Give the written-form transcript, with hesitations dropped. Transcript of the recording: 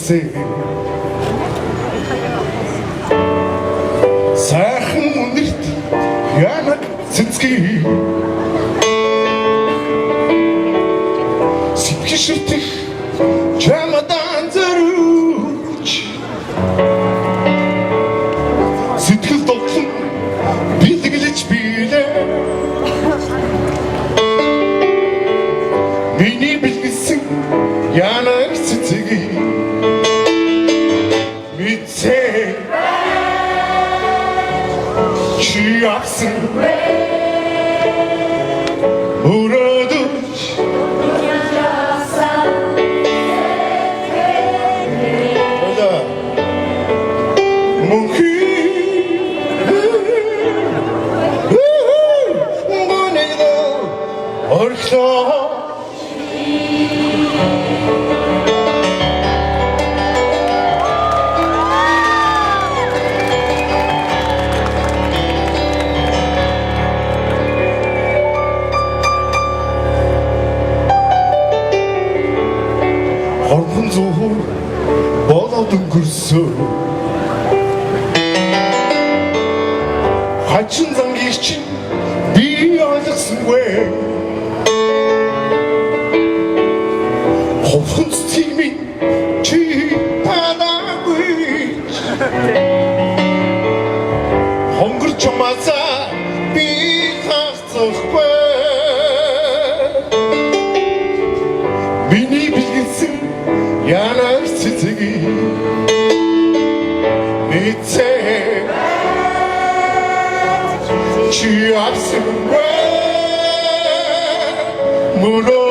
билгсэн сайхан үнэрт янаг цэцгий сэтгэл шүтэх чамадан зориулж сэтгэл тоглон бэлгэлж билээ миний билгэсэн янаг цэцгий мэдээ чи авсан өрөөдөж мөнхий орхлоо хорхон зүүр болоод өнгөрсөн хачин зангийг чинь би ойлгосонгүй ховхон цэцгийг минь чи падаагүй хонгорч чамаасаа би хасахгүй миний билгэсэн янаг цэцгий мэдээ чи авсан мөрөө